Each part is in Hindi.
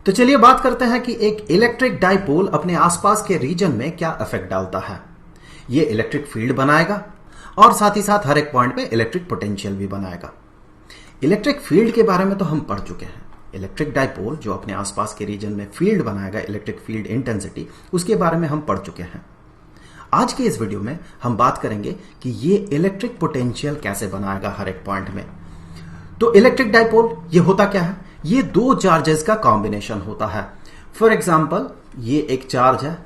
तो चलिए बात करते हैं कि एक इलेक्ट्रिक डाइपोल अपने आसपास के रीजन में क्या इफेक्ट डालता है। ये इलेक्ट्रिक फील्ड बनाएगा और साथ ही साथ हर एक पॉइंट पे इलेक्ट्रिक पोटेंशियल भी बनाएगा। इलेक्ट्रिक फील्ड के बारे में तो हम पढ़ चुके हैं। इलेक्ट्रिक डाइपोल जो अपने आसपास के रीजन में फील्ड बनाएगा, इलेक्ट्रिक फील्ड इंटेंसिटी, उसके बारे में हम पढ़ चुके हैं। आज के इस वीडियो में हम बात करेंगे कि ये इलेक्ट्रिक पोटेंशियल कैसे बनाएगा हर एक पॉइंट में। तो इलेक्ट्रिक डाइपोल ये होता क्या है? ये दो चार्जेस का कॉम्बिनेशन होता है। फॉर एग्जाम्पल ये एक चार्ज है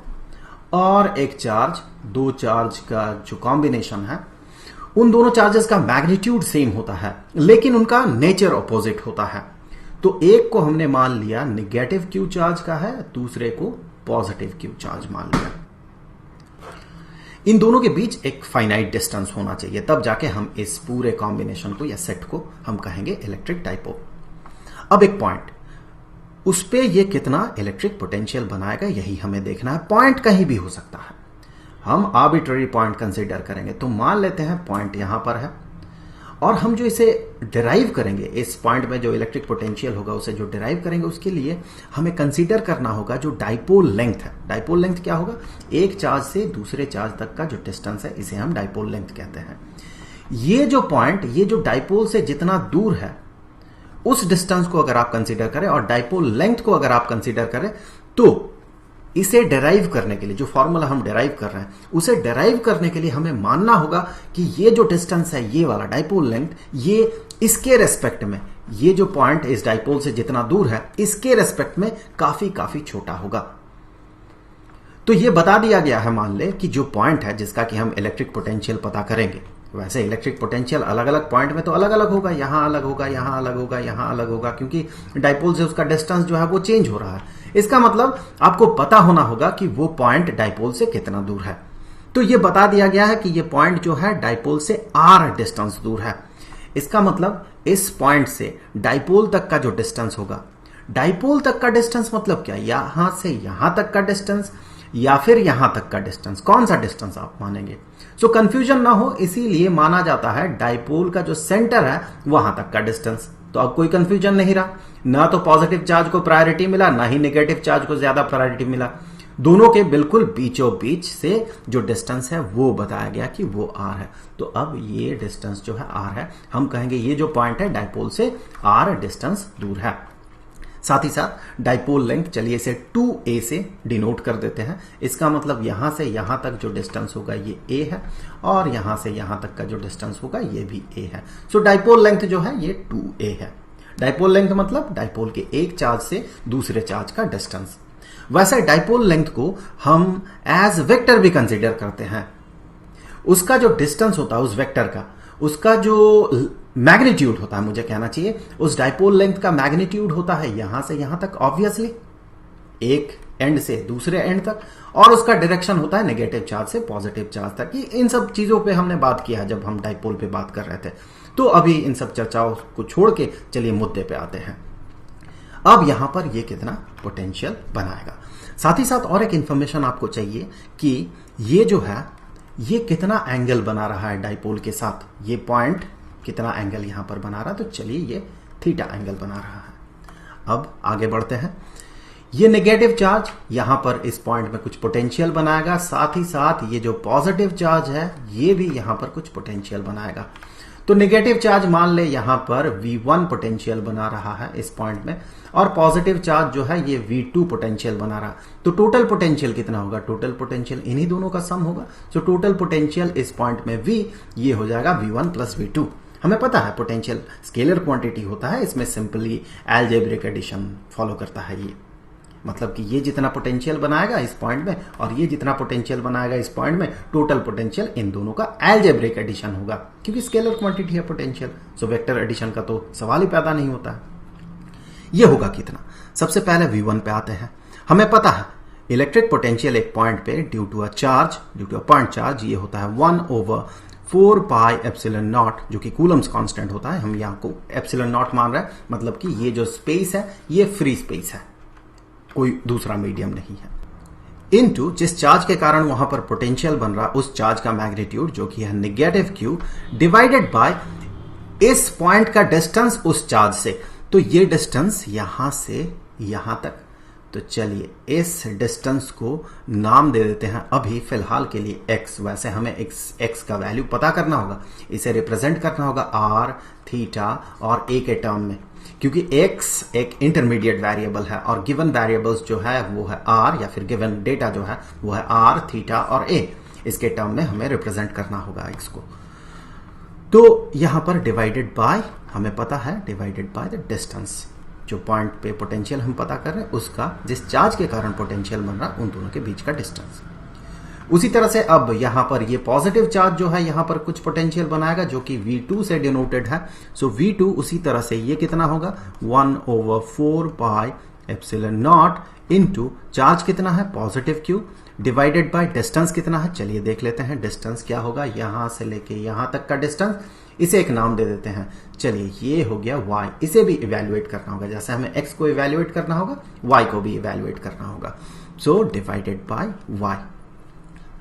और एक चार्ज, दो चार्ज का जो कॉम्बिनेशन है, उन दोनों चार्जेस का मैग्नीट्यूड सेम होता है लेकिन उनका नेचर ऑपोजिट होता है। तो एक को हमने मान लिया निगेटिव क्यू चार्ज का है, दूसरे को पॉजिटिव क्यू चार्ज मान लिया। इन दोनों के बीच एक फाइनाइट डिस्टेंस होना चाहिए, तब जाके हम इस पूरे कॉम्बिनेशन को या सेट को हम कहेंगे इलेक्ट्रिक डाइपोल। अब एक पॉइंट, उस पे ये कितना इलेक्ट्रिक पोटेंशियल बनाएगा यही हमें देखना है। पॉइंट कहीं भी हो सकता है, हम आर्बिट्ररी पॉइंट कंसीडर करेंगे। तो मान लेते हैं पॉइंट यहां पर है और हम जो इसे डिराइव करेंगे, इस पॉइंट में जो इलेक्ट्रिक पोटेंशियल होगा उसे जो डिराइव करेंगे, उसके लिए हमें कंसीडर करना होगा जो डाइपोल लेंथ है। डाइपोल लेंथ क्या होगा? एक चार्ज से दूसरे चार्ज तक का जो डिस्टेंस है, इसे हम डाइपोल लेंथ कहते हैं। ये जो पॉइंट, ये जो डाइपोल से जितना दूर है उस डिस्टेंस को अगर आप कंसीडर करें और डाइपोल लेंथ को अगर आप कंसीडर करें, तो इसे डिराइव करने के लिए, जो फॉर्मूला हम डिराइव कर रहे हैं, उसे डिराइव करने के लिए हमें मानना होगा कि ये जो डिस्टेंस है, ये वाला डाइपोल लेंथ, ये इसके रेस्पेक्ट में, ये जो पॉइंट इस डाइपोल से जितना दूर है, इसके रेस्पेक्ट में काफी छोटा होगा। तो ये बता दिया गया है, मान ले कि जो पॉइंट है जिसका कि हम इलेक्ट्रिक पोटेंशियल पता करेंगे, वैसे इलेक्ट्रिक पोटेंशियल अलग अलग पॉइंट में तो अलग अलग होगा, यहां अलग होगा, यहां अलग होगा, यहां अलग होगा, क्योंकि डाइपोल से उसका डिस्टेंस जो है वो चेंज हो रहा है। इसका मतलब आपको पता होना होगा कि वो पॉइंट डाइपोल से कितना दूर है। तो ये बता दिया गया है कि ये पॉइंट जो है डाइपोल से r डिस्टेंस दूर है। इसका मतलब इस पॉइंट से डाइपोल तक का जो डिस्टेंस होगा, डाइपोल तक का डिस्टेंस मतलब क्या? यहां से यहां तक का डिस्टेंस या फिर यहां तक का डिस्टेंस, कौन सा डिस्टेंस आप मानेंगे? सो कंफ्यूजन ना हो, इसीलिए माना जाता है डाइपोल का जो सेंटर है वहां तक का डिस्टेंस। तो अब कोई कंफ्यूजन नहीं रहा, ना तो पॉजिटिव चार्ज को प्रायोरिटी मिला, ना ही नेगेटिव चार्ज को ज्यादा प्रायोरिटी मिला। दोनों के बिल्कुल बीचों बीच से जो डिस्टेंस है वो बताया गया कि वो r है। तो अब ये डिस्टेंस जो है r है, हम कहेंगे ये जो पॉइंट है डाइपोल से r डिस्टेंस दूर है। साथ ही साथ डाइपोल लेंथ, चलिए इसे 2a से डिनोट कर देते हैं। इसका मतलब यहां से यहां तक जो डिस्टेंस होगा ये a है और यहां से यहां तक का जो डिस्टेंस होगा ये भी a है। सो डाइपोल लेंथ जो है ये 2a है। डाइपोल लेंथ मतलब डाइपोल के एक चार्ज से दूसरे चार्ज का डिस्टेंस। वैसे डाइपोल लेंथ को हम एज वेक्टर भी कंसीडर करते हैं। उसका जो डिस्टेंस होता है उस वेक्टर का, उसका जो मैग्नीट्यूड होता है, मुझे कहना चाहिए उस डाइपोल लेंथ का मैग्नीट्यूड होता है यहां से यहां तक, ऑब्वियसली एक एंड से दूसरे एंड तक, और उसका डायरेक्शन होता है नेगेटिव चार्ज से पॉजिटिव चार्ज तक। इन सब चीजों पे हमने बात किया जब हम डाइपोल पे बात कर रहे थे। तो अभी इन सब चर्चाओं को छोड़ के चलिए मुद्दे पे आते हैं। अब यहां पर ये कितना पोटेंशियल बनाएगा। साथ ही साथ और एक इंफॉर्मेशन आपको चाहिए कि ये जो है ये कितना एंगल बना रहा है डाइपोल के साथ, ये पॉइंट कितना एंगल यहां पर बना रहा है। तो चलिए ये थीटा एंगल बना रहा है। अब आगे बढ़ते हैं। ये नेगेटिव चार्ज यहां पर इस पॉइंट में कुछ पोटेंशियल बनाएगा, साथ ही साथ ये जो पॉजिटिव चार्ज है ये भी यहां पर कुछ पोटेंशियल बनाएगा। तो नेगेटिव चार्ज मान ले यहां पर V1 पोटेंशियल बना रहा है इस पॉइंट में, और पॉजिटिव चार्ज जो है ये V2 पोटेंशियल बना रहा है। तो टोटल पोटेंशियल कितना होगा? टोटल पोटेंशियल इन्हीं दोनों का सम होगा। सो टोटल पोटेंशियल इस पॉइंट में V, ये हो जाएगा V1 प्लस V2। हमें पता है पोटेंशियल स्केलर क्वांटिटी होता है, इसमें सिंपली अलजेब्रिक एडिशन फॉलो करता है। ये मतलब कि ये जितना पोटेंशियल बनाएगा इस पॉइंट में और ये जितना पोटेंशियल बनाएगा इस पॉइंट में, टोटल पोटेंशियल इन दोनों का अलजेब्रिक एडिशन होगा, क्योंकि स्केलर क्वांटिटी है पोटेंशियल। सो वेक्टर एडिशन का तो सवाल ही पैदा नहीं होता है। ये होगा कितना? सबसे पहले V1 पे आते हैं। हमें पता है इलेक्ट्रिक पोटेंशियल एक पॉइंट पे due to a point charge ये होता है 1/4 पाई एप्सिलॉन नॉट, जो कि कूलम्स कांस्टेंट होता है। हम यहाँ को एप्सिलॉन नॉट मान रहे हैं, मतलब कि ये जो स्पेस है ये फ्री स्पेस है, कोई दूसरा मीडियम नहीं है, इनटू जिस चार्ज के कारण वहां पर पोटेंशियल बन रहा उस चार्ज का मैग्नीट्यूड जो कि है नेगेटिव क्यू, डिवाइडेड बाय इस पॉइंट का डिस्टेंस उस चार्ज से। तो ये डिस्टेंस यहां से यहां तक तो चलिए इस डिस्टेंस को नाम दे देते हैं अभी फिलहाल के लिए x। वैसे हमें x का वैल्यू पता करना होगा, इसे रिप्रेजेंट करना होगा r, थीटा और a के टर्म में, क्योंकि x एक इंटरमीडिएट वेरिएबल है और गिवन वेरिएबल्स जो है वो है r, या फिर गिवन डेटा जो है वो है r, थीटा और a। इसके टर्म में हमें रिप्रेजेंट करना होगा x को। तो यहां पर डिवाइडेड बाय, हमें पता है डिवाइडेड बाय द डिस्टेंस, जो पॉइंट पे पोटेंशियल हम पता कर रहे हैं उसका, जिस चार्ज के कारण पोटेंशियल बन रहा है उन दोनों के बीच का डिस्टेंस। उसी तरह से अब यहां पर ये पॉजिटिव चार्ज जो है यहां पर कुछ पोटेंशियल बनाएगा जो कि V2 से डिनोटेड है। सो V2 उसी तरह से ये कितना होगा 1/4 pi epsilon naught into charge कितना है positive Q divided by distance कितना है। चलिए देख लेते हैं डिस्टेंस क्या होगा, यहां से लेके यहां तक का डिस्टेंस, इसे एक नाम दे देते हैं। चलिए ये हो गया y, इसे भी इवैल्यूएट करना होगा, जैसे हमें x को इवैल्यूएट करना होगा y को भी इवैल्यूएट करना होगा। So divided by y।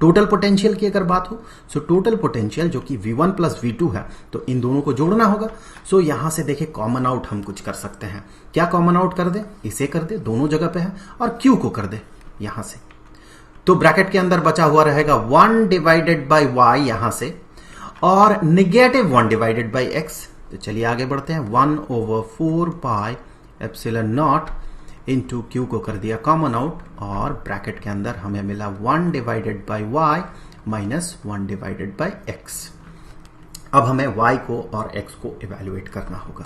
Total potential की अगर बात हो, सो टोटल पोटेंशियल जो कि V1 प्लस V2 है, तो इन दोनों को जोड़ना होगा। सो यहां से देखिए कॉमन आउट हम कुछ कर सकते हैं। क्या कॉमन आउट कर दे, इसे कर दे, दोनों जगह पे है, और Q को कर दे यहां से। तो ब्रैकेट के अंदर बचा हुआ रहेगा 1 डिवाइडेड बाय y यहां से, और नेगेटिव 1 डिवाइडेड बाय x। तो चलिए आगे बढ़ते हैं। 1/4 pi epsilon not into Q को कर दिया कॉमन आउट, और ब्रैकेट के अंदर हमें मिला 1 divided by y minus 1 divided by x। अब हमें y को और x को इवैल्यूएट करना होगा।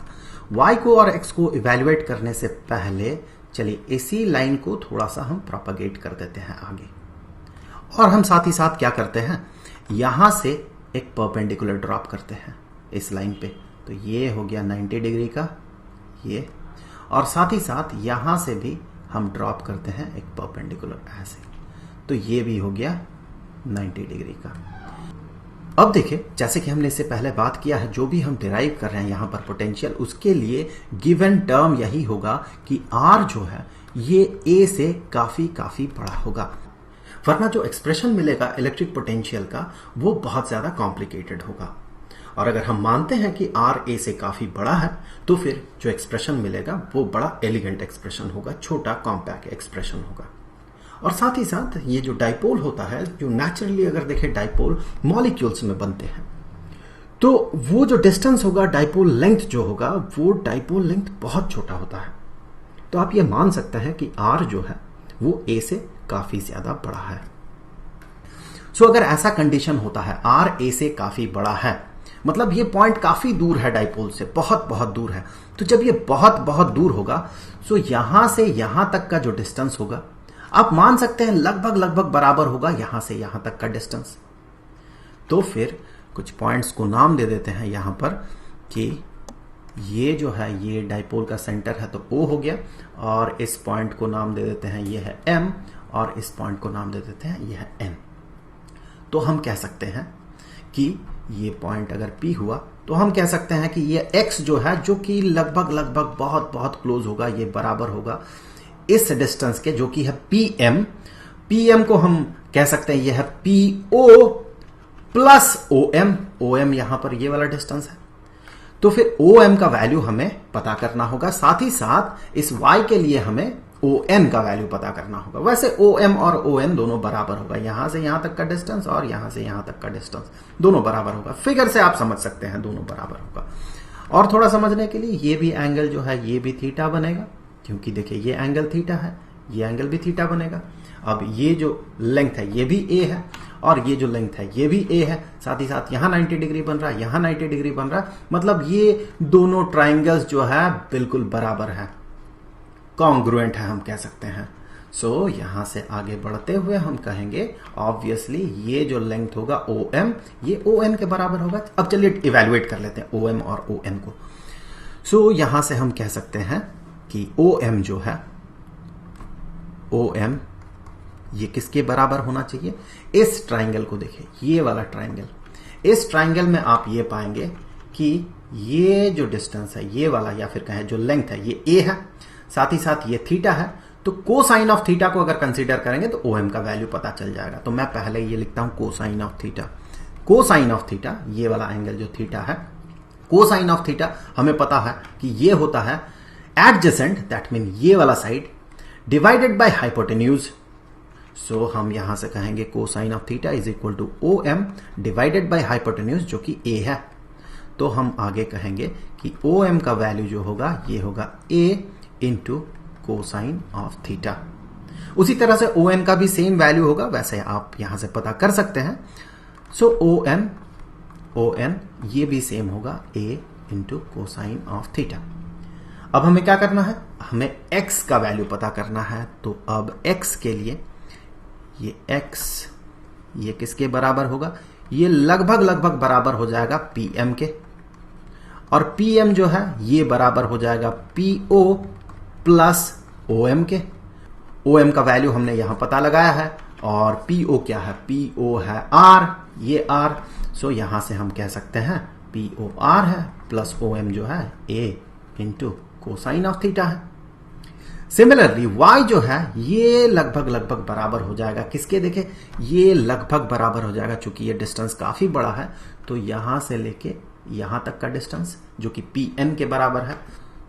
y को और x को इवैल्यूएट करने से पहले चलिए इसी लाइन को थोड़ा सा हम प्रोपेगेट कर देते हैं आगे, और हम साथ ही साथ क्या करते हैं, यहां से एक परपेंडिकुलर ड्रॉप करते हैं इस लाइन पे। तो ये हो गया 90 डिग्री का ये, और साथ ही साथ यहां से भी हम ड्रॉप करते हैं एक परपेंडिकुलर ऐसे, तो ये भी हो गया 90 डिग्री का। अब देखिए जैसे कि हमने इससे पहले बात किया है, जो भी हम डिराइव कर रहे हैं यहां पर पोटेंशियल, उसके लिए गिवन टर्म यही होगा कि R जो है ये A से काफी बड़ा होगा, वरना जो एक्सप्रेशन मिलेगा इलेक्ट्रिक पोटेंशियल का वो बहुत ज्यादा कॉम्प्लिकेटेड होगा। और अगर हम मानते हैं कि R A से काफी बड़ा है, तो फिर जो एक्सप्रेशन मिलेगा वो बड़ा एलिगेंट एक्सप्रेशन होगा, छोटा कॉम्पैक्ट एक्सप्रेशन होगा। और साथ ही साथ ये जो डाइपोल होता है, जो नेचुरली अगर देखें डाइपोल मॉलिक्यूल्स में बनते हैं, तो वो जो डिस्टेंस होगा डाइपोल लेंथ जो होगा, वो डाइपोल लेंथ बहुत छोटा होता है। तो आप ये मान सकते हैं कि R जो है वो A से काफी ज्यादा बड़ा है। सो अगर ऐसा कंडीशन होता है R A से काफी बड़ा है, मतलब ये पॉइंट काफी दूर है डाइपोल से, बहुत दूर है, तो जब ये बहुत दूर होगा, सो यहां से यहां तक का जो डिस्टेंस होगा आप मान सकते हैं लगभग बराबर होगा यहां से यहां तक का डिस्टेंस। तो फिर कुछ पॉइंट्स को नाम दे देते हैं यहां पर कि ये जो है ये डाइपोल का सेंटर है, तो O हो गया, और इस पॉइंट को नाम दे देते हैं ये है M, और इस पॉइंट को नाम दे देते हैं ये है N। तो हम कह सकते हैं कि ये पॉइंट अगर P हुआ तो हम कह सकते हैं कि ये X जो है, जो कि लगभग बहुत क्लोज होगा, ये बराबर होगा इस डिस्टेंस के जो कि है PM को हम कह सकते हैं ये है PO प्लस OM यहां पर ये वाला डिस्टेंस है। तो फिर OM का वैल्यू हमें पता करना होगा, साथ ही साथ इस Y के लिए हमें ON का वैल्यू पता करना होगा। वैसे OM और ON दोनों बराबर होगा, यहां से यहां तक का डिस्टेंस और यहां से यहां तक का डिस्टेंस दोनों बराबर होगा। फिगर से आप समझ सकते हैं दोनों बराबर होगा। और थोड़ा समझने के लिए ये भी एंगल जो है ये भी थीटा बनेगा, क्योंकि देखिए ये एंगल थीटा है, ये एंगल भी थीटा बनेगा। अब ये जो लेंथ है ये भी A है, और ये जो लेंथ है ये भी A है, साथ ही साथ यहां 90 डिग्री बन रहा है, यहां 90 डिग्री बन रहा है, मतलब ये दोनों ट्राइंगल्स जो है बिल्कुल बराबर है, कॉन्ग्रुएंट है हम कह सकते हैं। सो यहां से आगे बढ़ते हुए हम कहेंगे ऑब्वियसली ये जो लेंथ होगा OM, ये ON के बराबर होगा। अब चलिए इवैल्यूएट कर लेते हैं OM और ON को। सो यहां से हम कह सकते हैं कि OM जो है, OM ये किसके बराबर होना चाहिए, इस ट्राइंगल को देखिए, ये वाला ट्राइंगल, इस ट्राइंगल में आप ये पाएंगे कि ये जो डिस्टेंस है ये वाला, या फिर कहें जो लेंथ है ये A है, साथ ही साथ ये थीटा है। तो कोसाइन ऑफ थीटा को अगर कंसीडर करेंगे तो OM का वैल्यू पता चल जाएगा। तो मैं पहले ये लिखता हूं cosine of theta. Cosine of theta, ये वाला एंगल जो थीटा है, कोसाइन ऑफ थीटा हमें पता है कि ये होता है एडजेसेंट, दैट मीन ये वाला side, divided by hypotenuse. So हम यहां से कहेंगे cosine of theta is equal to O M divided by hypotenuse जो कि ए है। तो हम आगे कहेंगे कि ओ एम का वैल्यू जो होगा ये होगा ए इंटू कोसाइन ऑफ थीटा। उसी तरह से ओ एन का भी सेम वैल्यू होगा, वैसे आप यहां से पता कर सकते हैं। सो ओ एन ये भी सेम होगा ए इंटू कोसाइन ऑफ थीटा। अब हमें क्या करना है, हमें x का वैल्यू पता करना है। तो अब x के लिए ये x ये किसके बराबर होगा, ये लगभग बराबर हो जाएगा pm के, और pm जो है ये बराबर हो जाएगा po प्लस om के। om का वैल्यू हमने यहां पता लगाया है, और po क्या है, po है r, ये r। सो यहां से हम कह सकते हैं POR है प्लस OM जो है a into cosine of theta है। सिमिलरली y जो है ये लगभग बराबर हो जाएगा किसके, देखे ये लगभग बराबर हो जाएगा, चूंकि ये डिस्टेंस काफी बड़ा है तो यहां से लेके यहां तक का डिस्टेंस जो कि PN के बराबर है।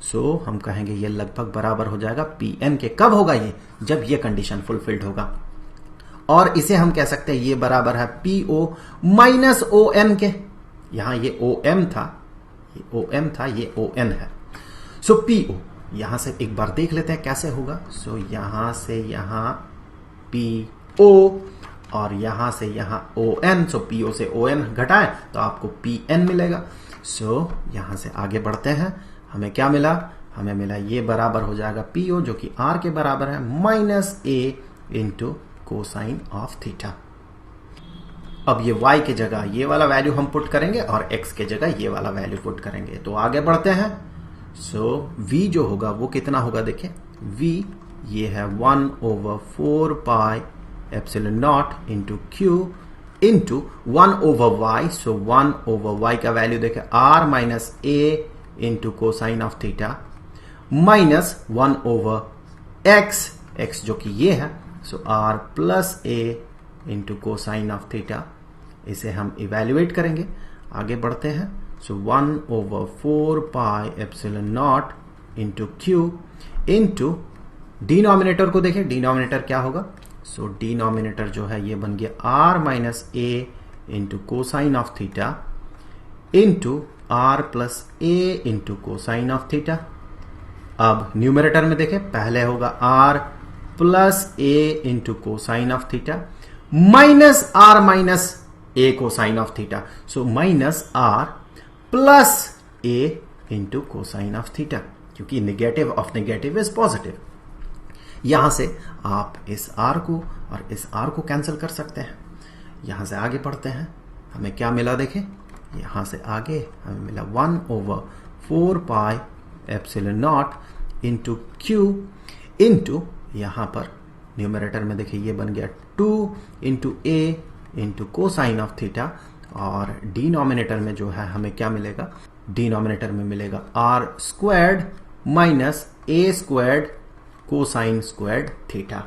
सो हम कहेंगे ये लगभग बराबर हो जाएगा PN के। कब होगा ये, जब ये कंडीशन फुलफिल्ड होगा। और इसे हम कह सकते हैं ये बराबर है PO माइनस OM के। यहां ये OM था, ये ON है। सो PO यहां से एक बार देख लेते हैं कैसे होगा। सो यहां से यहां PO और यहां से यहां ON। सो PO से ON घटाएं तो आपको PN मिलेगा। सो यहां से आगे बढ़ते हैं, हमें क्या मिला, हमें मिला ये बराबर हो जाएगा PO जो कि R के बराबर है minus A into cosine of theta. अब ये y के जगह ये वाला वैल्यू हम पुट करेंगे और x के जगह ये वाला वैल्यू पुट करेंगे। तो आगे बढ़ते हैं। सो v जो होगा वो कितना होगा, देखें v ये है 1/4 pi epsilon not into Q into 1/y। So 1/y का वैल्यू देखें r minus a into cosine of theta minus 1/x, x जो कि ये है। सो r plus a into cosine of theta. इसे हम इवेल्युएट करेंगे, आगे बढ़ते हैं। सो 1/4 pi epsilon not into Q into denominator को देखें, डिनोमिनेटर क्या होगा। सो डिनोमिनेटर जो है ये बन गया r minus a into cosine of theta into r plus a into cosine of theta. अब न्यूमरेटर में देखें, पहले होगा r plus a into cosine of theta minus r minus a cosine of theta. So minus r plus a into cosine of theta, क्योंकि negative of negative is positive. यहां से आप इस r को और इस r को कैंसिल कर सकते हैं। यहां से आगे पढ़ते हैं, हमें क्या मिला देखें, यहां से आगे हमें मिला 1/4 pi epsilon not into Q into यहां पर न्यूमरेटर में देखिए ये बन गया 2 into a into cosine of theta, और डिनोमिनेटर में जो है हमें क्या मिलेगा, डिनोमिनेटर में मिलेगा r squared minus a squared cosine squared theta.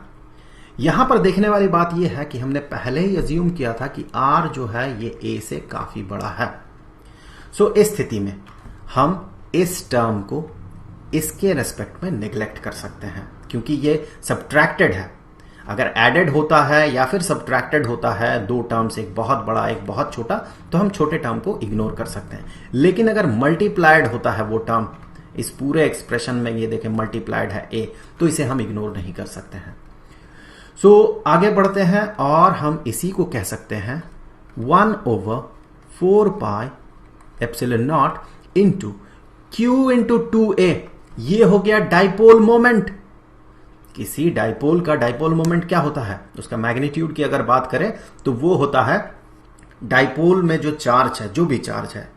यहां पर देखने वाली बात यह है कि हमने पहले ही अज्यूम किया था कि r जो है ये a से काफी बड़ा है। सो इस स्थिति में हम इस टर्म को इसके रेस्पेक्ट में नेग्लेक्ट कर सकते हैं, क्योंकि ये सब्ट्रैक्टेड है। अगर एडेड होता है या फिर सब्ट्रैक्टेड होता है, दो टर्म्स, एक बहुत बड़ा एक बहुत छोटा, तो हम छोटे टर्म को इग्नोर कर सकते हैं। लेकिन अगर मल्टीप्लाइड होता है वो टर्म, इस पूरे एक्सप्रेशन में ये देखें मल्टीप्लाइड है a, तो इसे हम इग्नोर नहीं कर सकते हैं। सो आगे बढ़ते हैं और हम इसी को कह सकते हैं 1/4 pi epsilon not into q into 2a। ये हो गया डाइपोल मोमेंट। किसी डाइपोल का डाइपोल मोमेंट क्या होता है, उसका मैग्नीट्यूड की अगर बात करें तो वो होता है डाइपोल में जो चार्ज है, जो भी चार्ज है,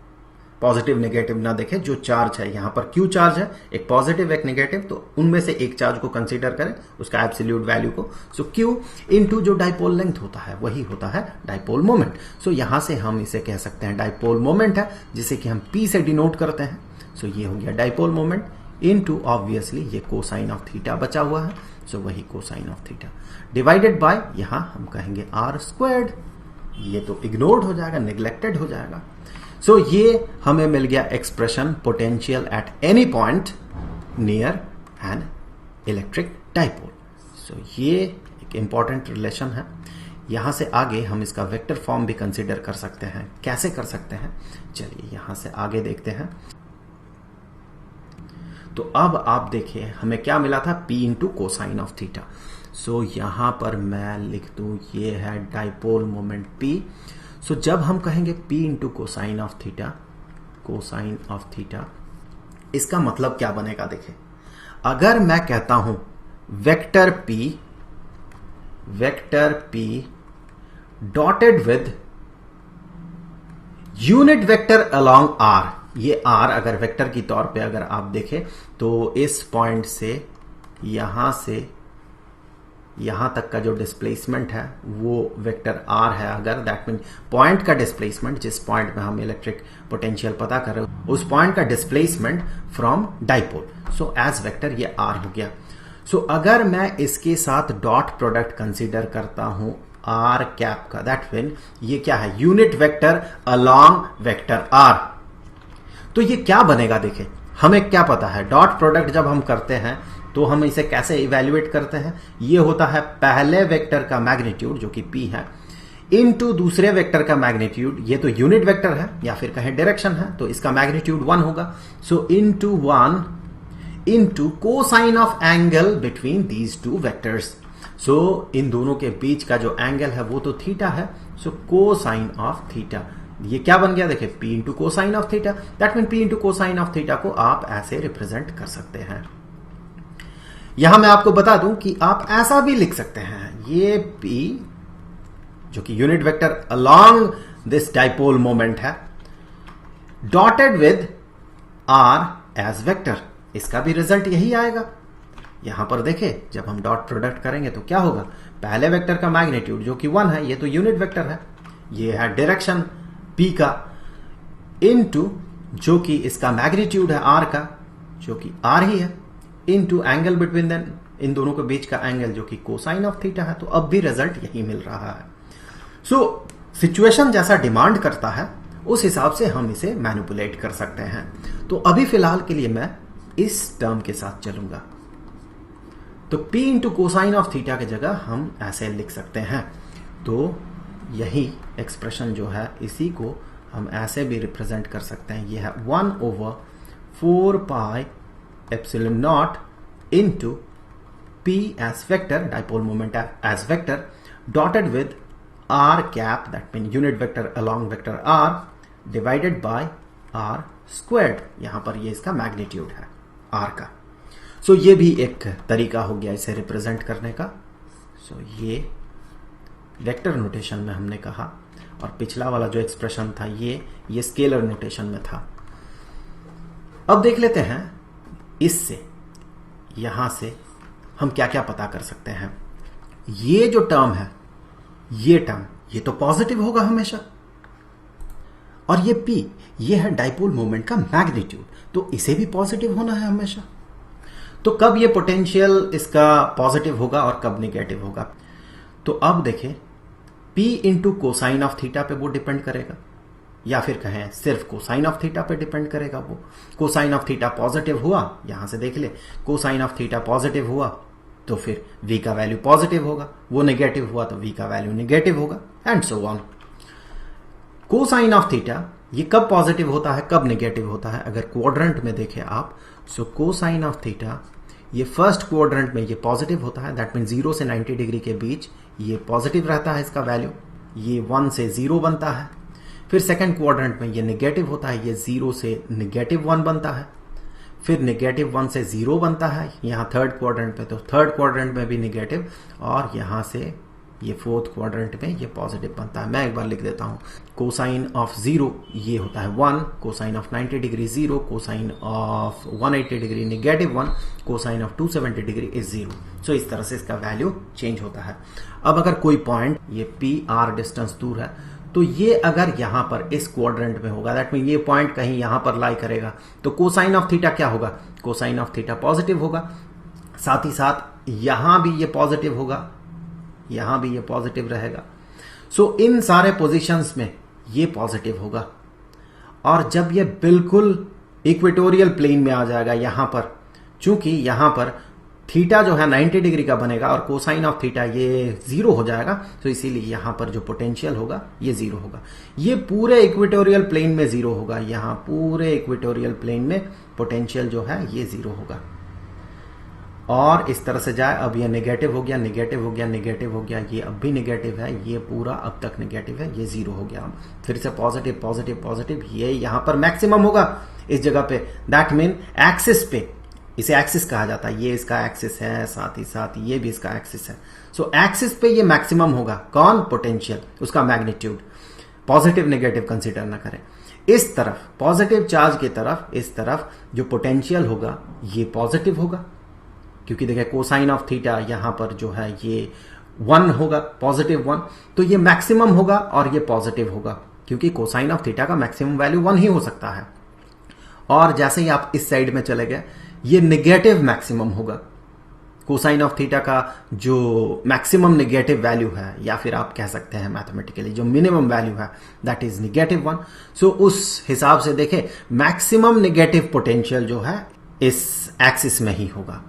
पॉजिटिव नेगेटिव ना देखें, जो चार्ज है, यहां पर क्यू चार्ज है, एक पॉजिटिव एक नेगेटिव, तो उनमें से एक चार्ज को कंसीडर करें, उसका एब्सोल्यूट वैल्यू को। सो क्यू इनटू जो डाइपोल लेंथ होता है वही होता है डाइपोल मोमेंट। सो यहां से हम इसे कह सकते हैं डाइपोल मोमेंट है, जिसे कि हम P से डिनोट करते हैं। सो ये हो गया डाइपोल मोमेंट इनटू ऑब्वियसली ये कोसाइन ऑफ थीटा बचा हुआ है, सो वही cosine of theta divided by यहां हम कहेंगे r स्क्वायर्ड। ये तो इग्नोर्ड हो जाएगा, नेग्लेक्टेड हो जाएगा। सो ये हमें मिल गया expression potential at any point near an electric dipole. So ये एक इंपॉर्टेंट रिलेशन है। यहां से आगे हम इसका वेक्टर फॉर्म भी कंसीडर कर सकते हैं। कैसे कर सकते हैं, चलिए यहां से आगे देखते हैं। तो अब आप देखिए हमें क्या मिला था, P into cosine of theta. So यहां पर मैं लिख दूं ये है डाइपोल मोमेंट P। सो जब हम कहेंगे P into cosine of theta, cosine of theta, इसका मतलब क्या बनेगा, देखिए अगर मैं कहता हूं vector P dotted with unit vector along R, ये R अगर वेक्टर की तौर पे अगर आप देखें तो इस पॉइंट से यहां तक का जो डिस्प्लेसमेंट है वो वेक्टर R है। अगर दैट मीन पॉइंट का डिस्प्लेसमेंट, जिस पॉइंट में हम इलेक्ट्रिक पोटेंशियल पता कर रहे हो, उस पॉइंट का displacement from dipole, so as vector ये R हो गया। सो अगर मैं इसके साथ डॉट प्रोडक्ट कंसीडर करता हूं R कैप का, दैट मीन ये क्या है, unit vector along vector R। तो ये क्या बनेगा, देखें हमें क्या पता है, डॉट प्रोडक्ट जब हम करते हैं तो हम इसे कैसे इवैल्यूएट करते हैं, ये होता है पहले वेक्टर का मैग्नीट्यूड जो कि P है इनटू दूसरे वेक्टर का मैग्नीट्यूड, ये तो यूनिट वेक्टर है या फिर कहें डायरेक्शन है तो इसका मैग्नीट्यूड 1 होगा। So into 1 into cosine of angle between these two vectors. So इन दोनों के बीच का जो एंगल है वो तो थीटा है, सो कोसाइन ऑफ थीटा। ये क्या बन गया, देखिए P into cosine of theta, that mean P into cosine of theta को आप ऐसे रिप्रेजेंट कर सकते हैं। यहां मैं आपको बता दूं कि आप ऐसा भी लिख सकते हैं, ये P जो कि unit vector along this dipole moment है dotted with R as vector, इसका भी रिजल्ट यही आएगा। यहां पर देखें जब हम डॉट प्रोडक्ट करेंगे तो क्या होगा, पहले वेक्टर का मैग्नीट्यूड जो कि 1 है, ये तो यूनिट वेक्टर है, ये है डायरेक्शन P का, इनटू जो कि इसका मैग्नीट्यूड है R का जो कि R ही है, इनटू एंगल बिटवीन देन, इन दोनों के बीच का एंगल जो कि कोसाइन ऑफ थीटा है। तो अब भी रिजल्ट यही मिल रहा है। सो सिचुएशन जैसा डिमांड करता है उस हिसाब से हम इसे मैनिपुलेट कर सकते हैं। तो अभी फिलहाल के लिए मैं इस टर्म के साथ चलूंगा। तो P into cosine of theta की जगह हम ऐसे लिख सकते हैं। तो यही एक्सप्रेशन जो है इसी को हम ऐसे भी रिप्रेजेंट कर सकते हैं। यह है 1/4 pi epsilon naught into P as vector, dipole moment as vector, dotted with R cap, that mean unit vector along vector R, divided by R squared. यहां पर ये इसका मैग्नीट्यूड है R का। सो ये भी एक तरीका हो गया इसे रिप्रेजेंट करने का। सो ये वेक्टर नोटेशन में हमने कहा, और पिछला वाला जो एक्सप्रेशन था ये स्केलर नोटेशन में था। अब देख लेते हैं इससे, यहां से हम क्या क्या पता कर सकते हैं। ये जो टर्म है, ये टर्म ये तो पॉजिटिव होगा हमेशा, और ये P ये है डाइपोल मोमेंट का मैग्नीट्यूड, तो इसे भी पॉजिटिव होना है हमेशा। तो कब ये पोटेंशियल इसका पॉजिटिव होगा और कब नेगेटिव होगा, तो अब देखें P into cosine of theta पे वो डिपेंड करेगा, या फिर कहें सिर्फ कोसाइन ऑफ थीटा पे डिपेंड करेगा। वो कोसाइन ऑफ थीटा पॉजिटिव हुआ, यहां से देख ले, कोसाइन ऑफ थीटा पॉजिटिव हुआ तो फिर V का वैल्यू पॉजिटिव होगा, वो नेगेटिव हुआ तो V का वैल्यू नेगेटिव होगा, and so on. Cosine of theta ये कब पॉजिटिव होता है कब नेगेटिव होता है, अगर क्वाड्रेंट में देखें आप, सो कोसाइन ऑफ थीटा ये फर्स्ट क्वाड्रेंट में ये पॉजिटिव होता है, दैट मीन 0 से 90 डिग्री के बीच ये पॉजिटिव रहता है इसका वैल्यू, ये 1 से 0 बनता है। फिर सेकंड क्वाड्रेंट में ये नेगेटिव होता है, ये 0 से -1 बनता है, फिर -1 से 0 बनता है यहाँ थर्ड क्वाड्रेंट पे, तो थर्ड क्वाड्रेंट में भी नेगेटिव, और यहां से ये फोर्थ क्वाड्रेंट में ये पॉजिटिव बनता है। मैं एक बार लिख देता हूं, कोसाइन ऑफ 0 ये होता है 1, cosine of 90 degree 0, cosine of 180 degree -1, cosine of 270 degree is 0। सो इस तरह से इसका वैल्यू चेंज होता है। अब अगर कोई पॉइंट ये PR डिस्टेंस दूर है, तो ये अगर यहां पर इस क्वाड्रेंट में होगा, दैट मीन ये पॉइंट कहीं यहां पर लाई करेगा, तो कोसाइन ऑफ थीटा क्या होगा, कोसाइन ऑफ थीटा पॉजिटिव होगा, साथ ही साथ यहां भी ये पॉजिटिव होगा, यहां भी ये पॉजिटिव रहेगा। सो इन सारे पोजीशंस में ये पॉजिटिव होगा, और जब ये बिल्कुल इक्वेटोरियल प्लेन में आ जाएगा यहां पर, चूंकि यहां पर थीटा जो है 90 डिग्री का बनेगा और कोसाइन ऑफ थीटा ये 0 हो जाएगा, तो इसीलिए यहां पर जो पोटेंशियल होगा ये 0 होगा। ये पूरे इक्वेटोरियल प्लेन में 0 होगा, यहां पूरे इक्वेटोरियल प्लेन में पोटेंशियल जो है ये 0 होगा। और इस तरह से जाए, अब ये नेगेटिव हो गया, नेगेटिव हो गया, नेगेटिव हो गया, ये अब भी नेगेटिव है, ये पूरा अब तक नेगेटिव है, ये 0 हो गया। फिर से पॉजिटिव पॉजिटिव पॉजिटिव, ये यहां पर मैक्सिमम होगा इस जगह पे। दैट मीन एक्सिस पे, इसे एक्सिस कहा जाता है, ये इसका एक्सिस है, साथ ही साथ ये भी इसका एक्सिस है। सो एक्सिस पे ये मैक्सिमम होगा। कौन? पोटेंशियल, उसका मैग्नीट्यूड। पॉजिटिव नेगेटिव कंसीडर ना करें। इस तरफ पॉजिटिव चार्ज की तरफ, इस तरफ जो पोटेंशियल होगा ये पॉजिटिव होगा, क्योंकि देखिए कोसाइन ऑफ थीटा यहां पर जो है ये 1 होगा, पॉजिटिव 1, तो ये मैक्सिमम होगा और ये पॉजिटिव होगा, क्योंकि कोसाइन ऑफ थीटा का मैक्सिमम वैल्यू 1 ही हो सकता है। और जैसे ही आप इस साइड में चले गए, ये नेगेटिव मैक्सिमम होगा। कोसाइन ऑफ थीटा का जो मैक्सिमम नेगेटिव वैल्यू है, या फिर आप कह सकते हैं मैथमेटिकली जो मिनिमम वैल्यू है, दैट इज -1। सो उस हिसाब से देखें, मैक्सिमम नेगेटिव पोटेंशियल जो है इस एक्सिस में ही होगा।